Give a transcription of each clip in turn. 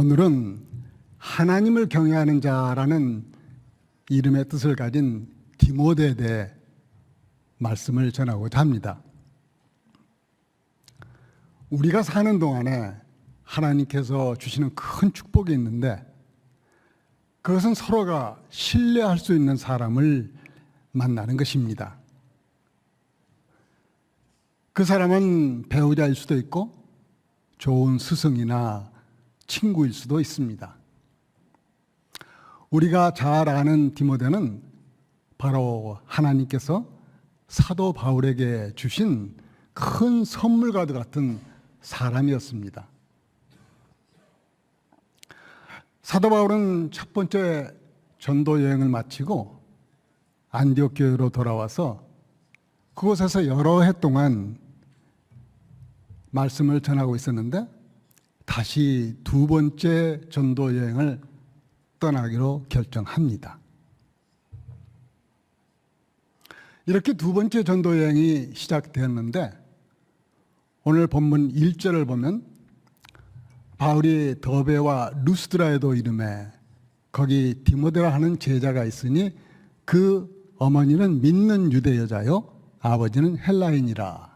오늘은 하나님을 경외하는 자라는 이름의 뜻을 가진 디모데에 대해 말씀을 전하고자 합니다. 우리가 사는 동안에 하나님께서 주시는 큰 축복이 있는데 그것은 서로가 신뢰할 수 있는 사람을 만나는 것입니다. 그 사람은 배우자일 수도 있고 좋은 스승이나 친구일 수도 있습니다. 우리가 잘 아는 디모데는 바로 하나님께서 사도 바울에게 주신 큰 선물과도 같은 사람이었습니다. 사도 바울은 첫 번째 전도 여행을 마치고 안디옥 교회로 돌아와서 그곳에서 여러 해 동안 말씀을 전하고 있었는데 다시 두 번째 전도 여행을 떠나기로 결정합니다. 이렇게 두 번째 전도 여행이 시작되었는데 오늘 본문 1절을 보면 바울이 더베와 루스드라에도 이름에 거기 디모데라 하는 제자가 있으니 그 어머니는 믿는 유대 여자요 아버지는 헬라인이라.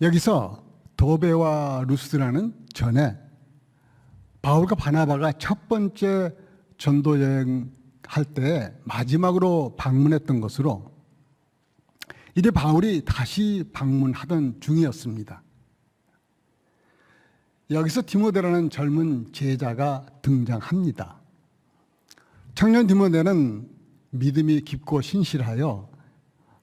여기서 더베와 루스드라는 전에 바울과 바나바가 첫 번째 전도 여행 할 때 마지막으로 방문했던 것으로 이제 바울이 다시 방문하던 중이었습니다. 여기서 디모데라는 젊은 제자가 등장합니다. 청년 디모데는 믿음이 깊고 신실하여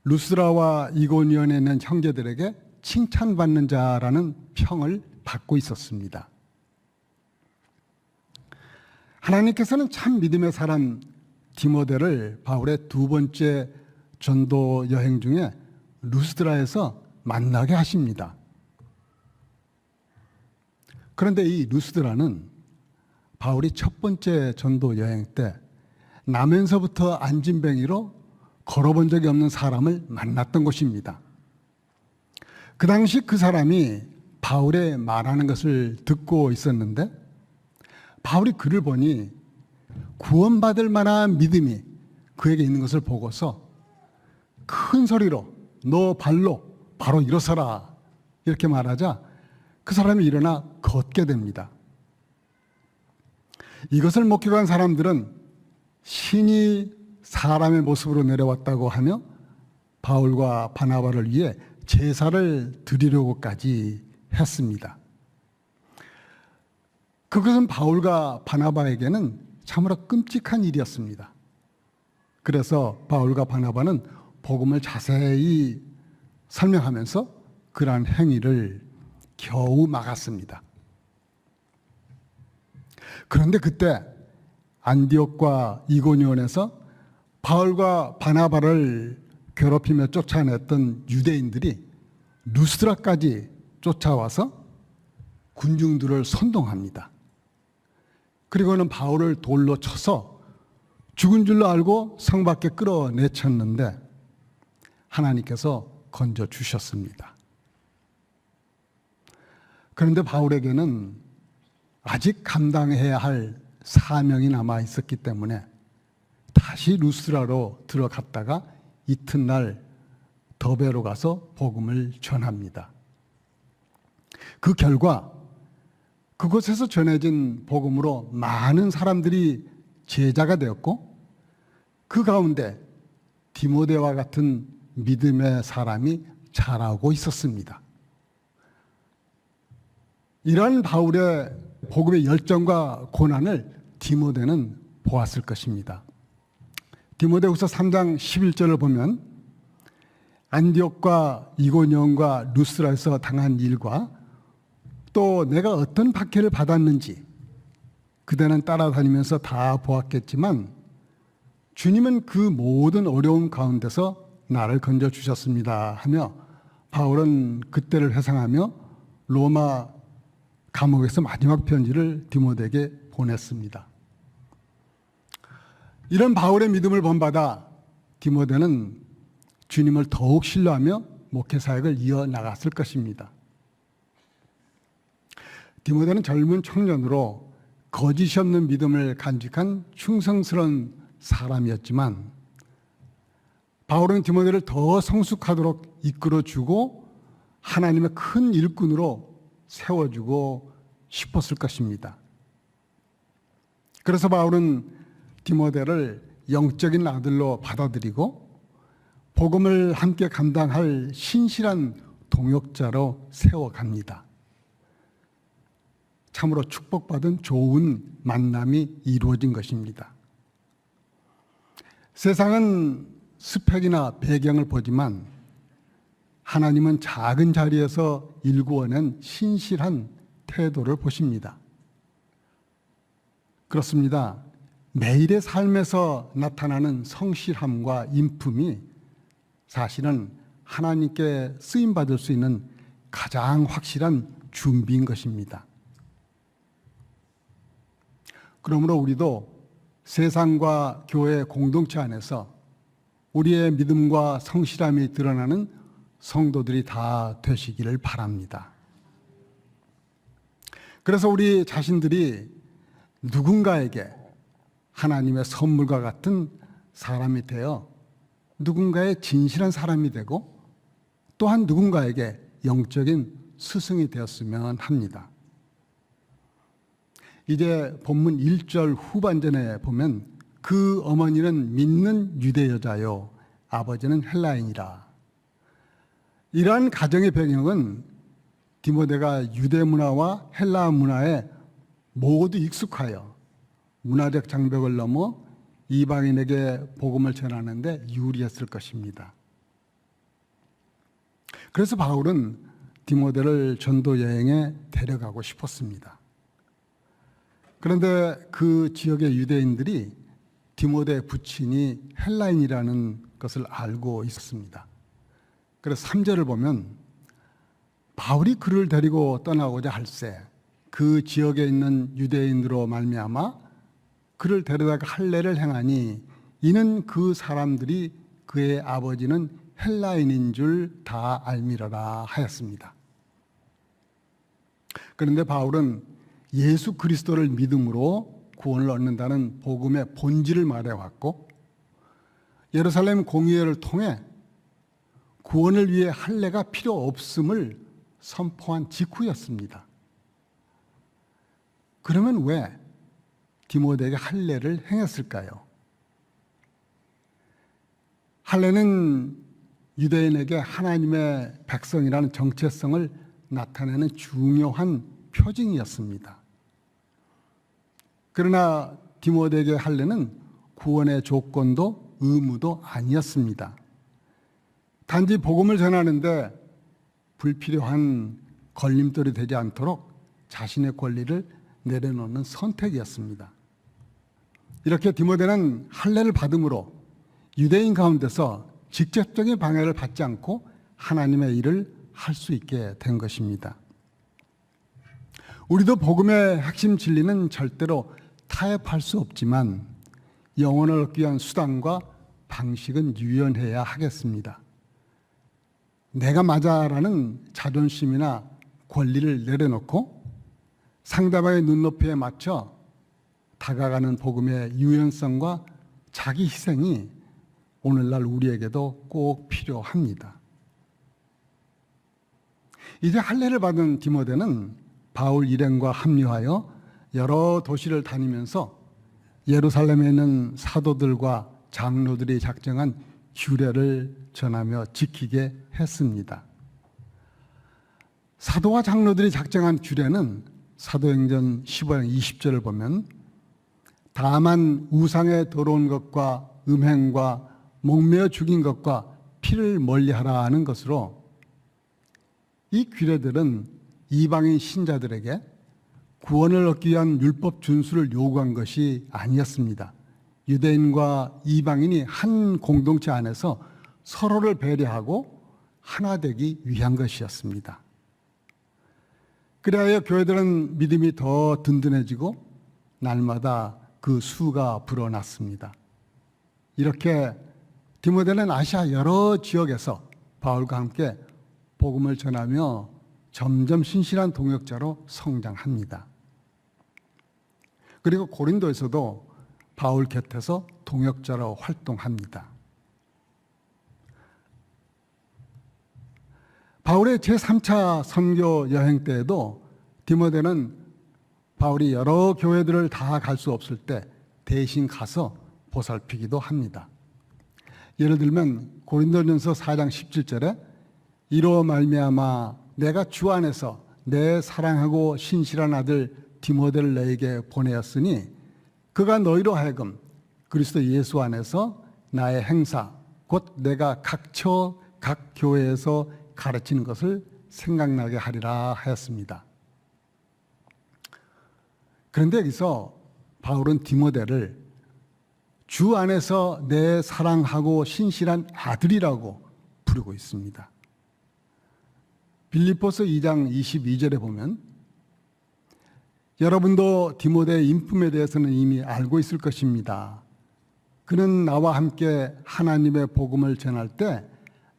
루스드라와 이고니온에 있는 형제들에게 칭찬받는 자라는 평을 받고 있었습니다. 하나님께서는 참 믿음의 사람 디모데를 바울의 두 번째 전도 여행 중에 루스드라에서 만나게 하십니다. 그런데 이 루스드라는 바울이 첫 번째 전도 여행 때 나면서부터 안진뱅이로 걸어본 적이 없는 사람을 만났던 곳입니다. 그 당시 그 사람이 바울의 말하는 것을 듣고 있었는데 바울이 그를 보니 구원받을 만한 믿음이 그에게 있는 것을 보고서 큰 소리로 너 발로 바로 일어서라 이렇게 말하자 그 사람이 일어나 걷게 됩니다. 이것을 목격한 사람들은 신이 사람의 모습으로 내려왔다고 하며 바울과 바나바를 위해 제사를 드리려고까지 했습니다. 그것은 바울과 바나바에게는 참으로 끔찍한 일이었습니다. 그래서 바울과 바나바는 복음을 자세히 설명하면서 그러한 행위를 겨우 막았습니다. 그런데 그때 안디옥과 이고니온에서 바울과 바나바를 괴롭히며 쫓아냈던 유대인들이 루스드라까지 쫓아와서 군중들을 선동합니다. 그리고는 바울을 돌로 쳐서 죽은 줄로 알고 성 밖에 끌어내쳤는데 하나님께서 건져주셨습니다. 그런데 바울에게는 아직 감당해야 할 사명이 남아 있었기 때문에 다시 루스드라로 들어갔다가 이튿날 더베로 가서 복음을 전합니다. 그 결과 그곳에서 전해진 복음으로 많은 사람들이 제자가 되었고 그 가운데 디모데와 같은 믿음의 사람이 자라고 있었습니다. 이러한 바울의 복음의 열정과 고난을 디모데는 보았을 것입니다. 디모데후서 3장 11절을 보면 안디옥과 이고니온과 루스드라에서 당한 일과 또 내가 어떤 박해를 받았는지 그대는 따라다니면서 다 보았겠지만 주님은 그 모든 어려움 가운데서 나를 건져주셨습니다 하며 바울은 그때를 회상하며 로마 감옥에서 마지막 편지를 디모데에게 보냈습니다. 이런 바울의 믿음을 본받아 디모데는 주님을 더욱 신뢰하며 목회 사역을 이어나갔을 것입니다. 디모데는 젊은 청년으로 거짓이 없는 믿음을 간직한 충성스러운 사람이었지만 바울은 디모데를 더 성숙하도록 이끌어주고 하나님의 큰 일꾼으로 세워주고 싶었을 것입니다. 그래서 바울은 디모데를 영적인 아들로 받아들이고 복음을 함께 감당할 신실한 동역자로 세워갑니다. 참으로 축복받은 좋은 만남이 이루어진 것입니다. 세상은 스펙이나 배경을 보지만 하나님은 작은 자리에서 일구어낸 신실한 태도를 보십니다. 그렇습니다. 매일의 삶에서 나타나는 성실함과 인품이 사실은 하나님께 쓰임받을 수 있는 가장 확실한 준비인 것입니다. 그러므로 우리도 세상과 교회 공동체 안에서 우리의 믿음과 성실함이 드러나는 성도들이 다 되시기를 바랍니다. 그래서 우리 자신들이 누군가에게 하나님의 선물과 같은 사람이 되어 누군가의 진실한 사람이 되고 또한 누군가에게 영적인 스승이 되었으면 합니다. 이제 본문 1절 후반전에 보면 그 어머니는 믿는 유대 여자요 아버지는 헬라인이라. 이러한 가정의 배경은 디모데가 유대 문화와 헬라 문화에 모두 익숙하여 문화적 장벽을 넘어 이방인에게 복음을 전하는데 유리했을 것입니다. 그래서 바울은 디모데를 전도 여행에 데려가고 싶었습니다. 그런데 그 지역의 유대인들이 디모데의 부친이 헬라인이라는 것을 알고 있었습니다. 그래서 3절을 보면 바울이 그를 데리고 떠나고자 할새 그 지역에 있는 유대인으로 말미암아 그를 데려다가 할례를 행하니 이는 그 사람들이 그의 아버지는 헬라인인 줄 다 알미러라 하였습니다. 그런데 바울은 예수 그리스도를 믿음으로 구원을 얻는다는 복음의 본질을 말해왔고 예루살렘 공의회를 통해 구원을 위해 할례가 필요 없음을 선포한 직후였습니다. 그러면 왜 디모데에게 할례를 행했을까요? 할례는 유대인에게 하나님의 백성이라는 정체성을 나타내는 중요한 표징이었습니다. 그러나 디모데에게 할례는 구원의 조건도 의무도 아니었습니다. 단지 복음을 전하는데 불필요한 걸림돌이 되지 않도록 자신의 권리를 내려놓는 선택이었습니다. 이렇게 디모데는 할례를 받음으로 유대인 가운데서 직접적인 방해를 받지 않고 하나님의 일을 할 수 있게 된 것입니다. 우리도 복음의 핵심 진리는 절대로 타협할 수 없지만 영혼을 얻기 위한 수단과 방식은 유연해야 하겠습니다. 내가 맞아라는 자존심이나 권리를 내려놓고 상대방의 눈높이에 맞춰 다가가는 복음의 유연성과 자기 희생이 오늘날 우리에게도 꼭 필요합니다. 이제 할례를 받은 디모데는 바울 일행과 합류하여 여러 도시를 다니면서 예루살렘에 있는 사도들과 장로들이 작정한 규례를 전하며 지키게 했습니다. 사도와 장로들이 작정한 규례는 사도행전 15장 20절을 보면 다만 우상에 더러운 것과 음행과 목매어 죽인 것과 피를 멀리하라는 것으로 이 규례들은 이방인 신자들에게 구원을 얻기 위한 율법 준수를 요구한 것이 아니었습니다. 유대인과 이방인이 한 공동체 안에서 서로를 배려하고 하나 되기 위한 것이었습니다. 그래야 교회들은 믿음이 더 든든해지고 날마다 그 수가 불어났습니다. 이렇게 디모데는 아시아 여러 지역에서 바울과 함께 복음을 전하며 점점 신실한 동역자로 성장합니다. 그리고 고린도에서도 바울 곁에서 동역자로 활동합니다. 바울의 제3차 선교 여행 때에도 디모데는 바울이 여러 교회들을 다 갈 수 없을 때 대신 가서 보살피기도 합니다. 예를 들면 고린도전서 4장 17절에 이로 말미암아 내가 주 안에서 내 사랑하고 신실한 아들 디모데를 너에게 보내었으니 그가 너희로 하여금 그리스도 예수 안에서 나의 행사 곧 내가 각처 각 교회에서 가르치는 것을 생각나게 하리라 하였습니다. 그런데 여기서 바울은 디모데를 주 안에서 내 사랑하고 신실한 아들이라고 부르고 있습니다. 빌립보서 2장 22절에 보면 여러분도 디모데의 인품에 대해서는 이미 알고 있을 것입니다. 그는 나와 함께 하나님의 복음을 전할 때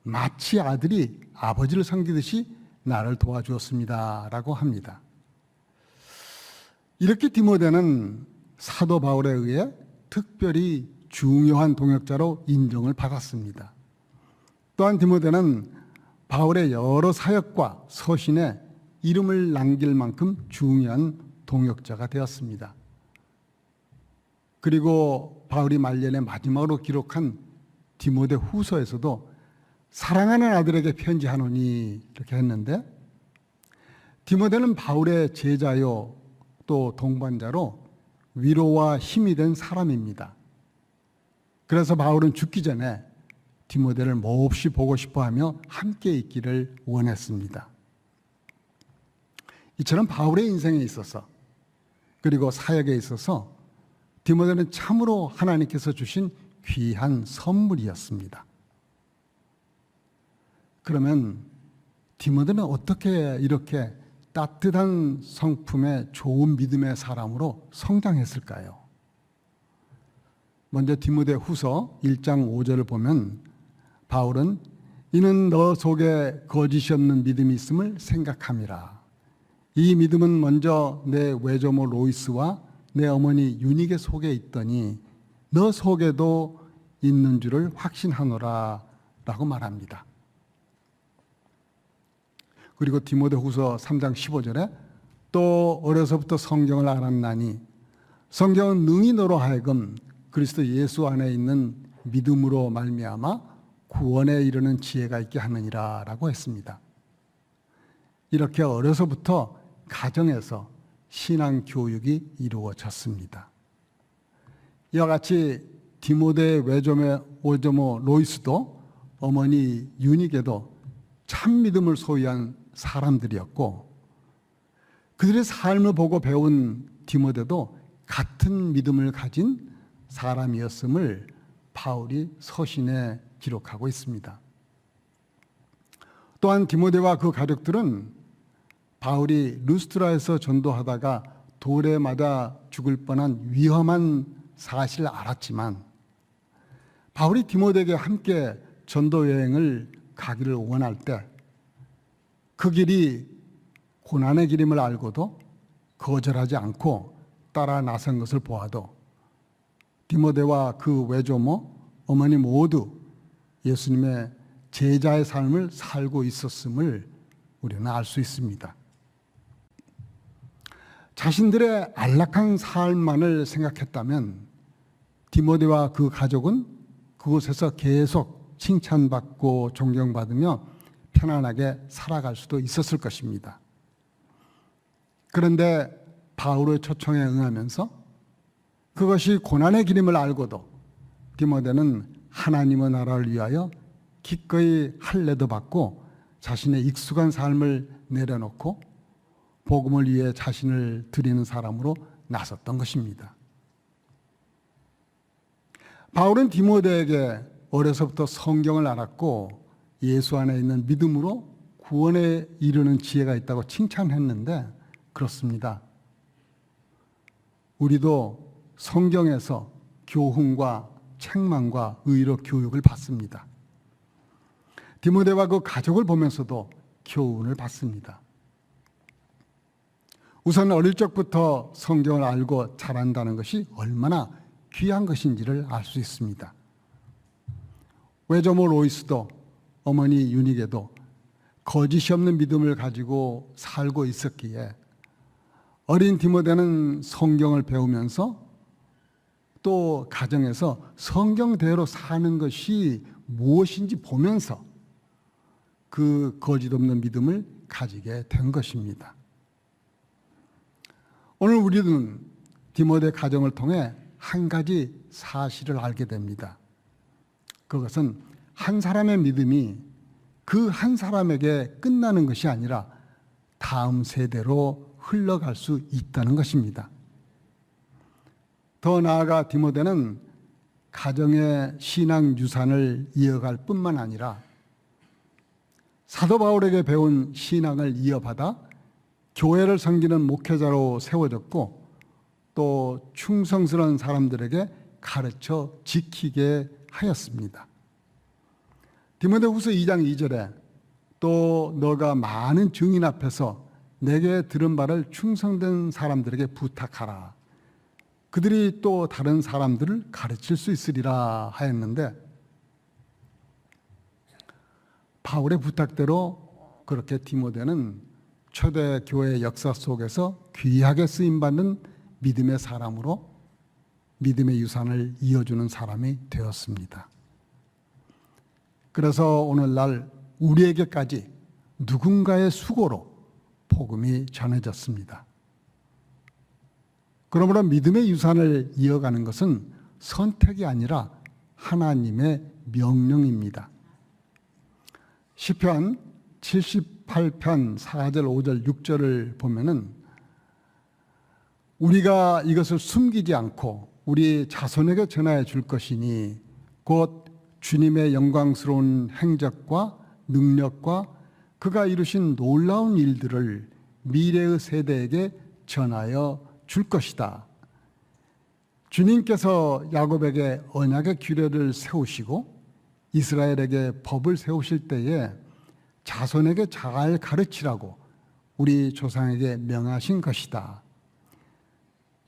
마치 아들이 아버지를 섬기듯이 나를 도와주었습니다. 라고 합니다. 이렇게 디모데는 사도 바울에 의해 특별히 중요한 동역자로 인정을 받았습니다. 또한 디모데는 바울의 여러 사역과 서신에 이름을 남길 만큼 중요한 동역자가 되었습니다. 그리고 바울이 말년에 마지막으로 기록한 디모데 후서에서도 사랑하는 아들에게 편지하노니 이렇게 했는데 디모데는 바울의 제자요 또 동반자로 위로와 힘이 된 사람입니다. 그래서 바울은 죽기 전에 디모데를 몹시 보고 싶어하며 함께 있기를 원했습니다. 이처럼 바울의 인생에 있어서 그리고 사역에 있어서 디모데는 참으로 하나님께서 주신 귀한 선물이었습니다. 그러면 디모데는 어떻게 이렇게 따뜻한 성품의 좋은 믿음의 사람으로 성장했을까요? 먼저 디모데 후서 1장 5절을 보면 바울은 이는 너 속에 거짓이 없는 믿음이 있음을 생각함이라. 이 믿음은 먼저 내 외조모 로이스와 내 어머니 유니게 속에 있더니 너 속에도 있는 줄을 확신하노라 라고 말합니다. 그리고 디모데 후서 3장 15절에 또 어려서부터 성경을 알았나니 성경은 능히 너로 하여금 그리스도 예수 안에 있는 믿음으로 말미암아 구원에 이르는 지혜가 있게 하느니라 라고 했습니다. 이렇게 어려서부터 가정에서 신앙 교육이 이루어졌습니다. 이와 같이 디모데의 외조모 로이스도 어머니 유니게도 참 믿음을 소유한 사람들이었고 그들의 삶을 보고 배운 디모데도 같은 믿음을 가진 사람이었음을 바울이 서신에 기록하고 있습니다. 또한 디모데와 그 가족들은 바울이 루스트라에서 전도하다가 돌에 맞아 죽을 뻔한 위험한 사실을 알았지만 바울이 디모데에게 함께 전도 여행을 가기를 원할 때 그 길이 고난의 길임을 알고도 거절하지 않고 따라 나선 것을 보아도 디모데와 그 외조모, 어머니 모두 예수님의 제자의 삶을 살고 있었음을 우리는 알 수 있습니다. 자신들의 안락한 삶만을 생각했다면 디모데와 그 가족은 그곳에서 계속 칭찬받고 존경받으며 편안하게 살아갈 수도 있었을 것입니다. 그런데 바울의 초청에 응하면서 그것이 고난의 길임을 알고도 디모데는 하나님의 나라를 위하여 기꺼이 할례도 받고 자신의 익숙한 삶을 내려놓고 복음을 위해 자신을 드리는 사람으로 나섰던 것입니다. 바울은 디모데에게 어려서부터 성경을 알았고 예수 안에 있는 믿음으로 구원에 이르는 지혜가 있다고 칭찬했는데 그렇습니다. 우리도 성경에서 교훈과 책망과 의로 교육을 받습니다. 디모데와 그 가족을 보면서도 교훈을 받습니다. 우선 어릴 적부터 성경을 알고 자란다는 것이 얼마나 귀한 것인지를 알 수 있습니다. 외조모 로이스도 어머니 유닉에도 거짓이 없는 믿음을 가지고 살고 있었기에 어린 디모데는 성경을 배우면서 또 가정에서 성경대로 사는 것이 무엇인지 보면서 그 거짓 없는 믿음을 가지게 된 것입니다. 오늘 우리는 디모데 가정을 통해 한 가지 사실을 알게 됩니다. 그것은 한 사람의 믿음이 그 한 사람에게 끝나는 것이 아니라 다음 세대로 흘러갈 수 있다는 것입니다. 더 나아가 디모데는 가정의 신앙 유산을 이어갈 뿐만 아니라 사도 바울에게 배운 신앙을 이어받아 교회를 섬기는 목회자로 세워졌고 또 충성스러운 사람들에게 가르쳐 지키게 하였습니다. 디모데후서 2장 2절에 또 너가 많은 증인 앞에서 내게 들은 바를 충성된 사람들에게 부탁하라. 그들이 또 다른 사람들을 가르칠 수 있으리라 하였는데 바울의 부탁대로 그렇게 디모데는 초대 교회 역사 속에서 귀하게 쓰임받는 믿음의 사람으로 믿음의 유산을 이어주는 사람이 되었습니다. 그래서 오늘날 우리에게까지 누군가의 수고로 복음이 전해졌습니다. 그러므로 믿음의 유산을 이어가는 것은 선택이 아니라 하나님의 명령입니다. 시편 78편 4절 5절 6절을 보면은 우리가 이것을 숨기지 않고 우리 자손에게 전하여 줄 것이니 곧 주님의 영광스러운 행적과 능력과 그가 이루신 놀라운 일들을 미래의 세대에게 전하여 줄 것이다. 주님께서 야곱에게 언약의 규례를 세우시고 이스라엘에게 법을 세우실 때에 자손에게 잘 가르치라고 우리 조상에게 명하신 것이다.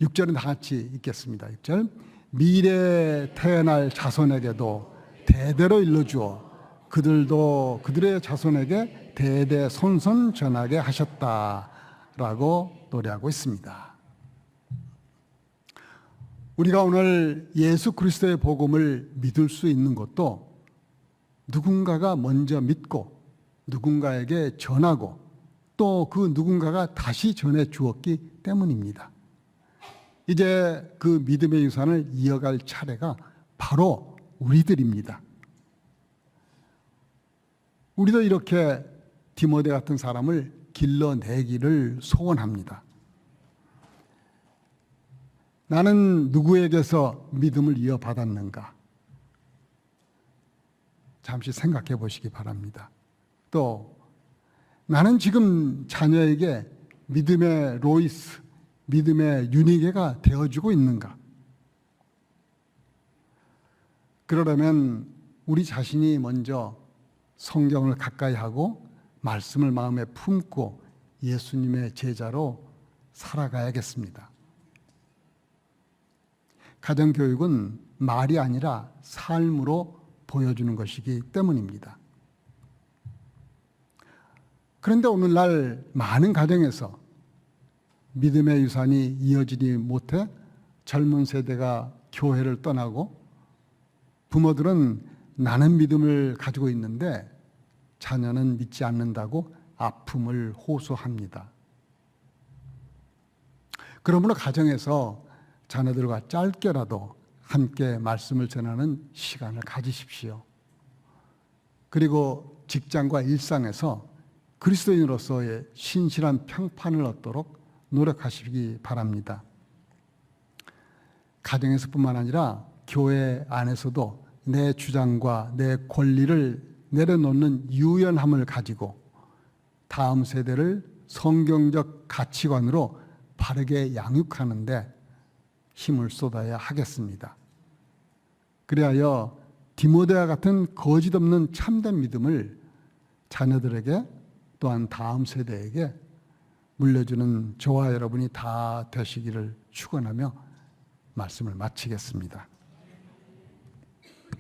6절은 다 같이 읽겠습니다. 6절 미래에 태어날 자손에게도 대대로 일러주어 그들도 그들의 자손에게 대대손손 전하게 하셨다라고 노래하고 있습니다. 우리가 오늘 예수 그리스도의 복음을 믿을 수 있는 것도 누군가가 먼저 믿고 누군가에게 전하고 또 그 누군가가 다시 전해 주었기 때문입니다. 이제 그 믿음의 유산을 이어갈 차례가 바로 우리들입니다. 우리도 이렇게 디모데 같은 사람을 길러내기를 소원합니다. 나는 누구에게서 믿음을 이어받았는가? 잠시 생각해 보시기 바랍니다. 또 나는 지금 자녀에게 믿음의 로이스, 믿음의 유니게가 되어주고 있는가? 그러려면 우리 자신이 먼저 성경을 가까이 하고 말씀을 마음에 품고 예수님의 제자로 살아가야겠습니다. 가정교육은 말이 아니라 삶으로 보여주는 것이기 때문입니다. 그런데 오늘날 많은 가정에서 믿음의 유산이 이어지지 못해 젊은 세대가 교회를 떠나고 부모들은 나는 믿음을 가지고 있는데 자녀는 믿지 않는다고 아픔을 호소합니다. 그러므로 가정에서 자녀들과 짧게라도 함께 말씀을 전하는 시간을 가지십시오. 그리고 직장과 일상에서 그리스도인으로서의 신실한 평판을 얻도록 노력하시기 바랍니다. 가정에서뿐만 아니라 교회 안에서도 내 주장과 내 권리를 내려놓는 유연함을 가지고 다음 세대를 성경적 가치관으로 바르게 양육하는 데 힘을 쏟아야 하겠습니다. 그리하여 디모데와 같은 거짓 없는 참된 믿음을 자녀들에게 또한 다음 세대에게 물려주는 저와 여러분이 다 되시기를 축원하며 말씀을 마치겠습니다.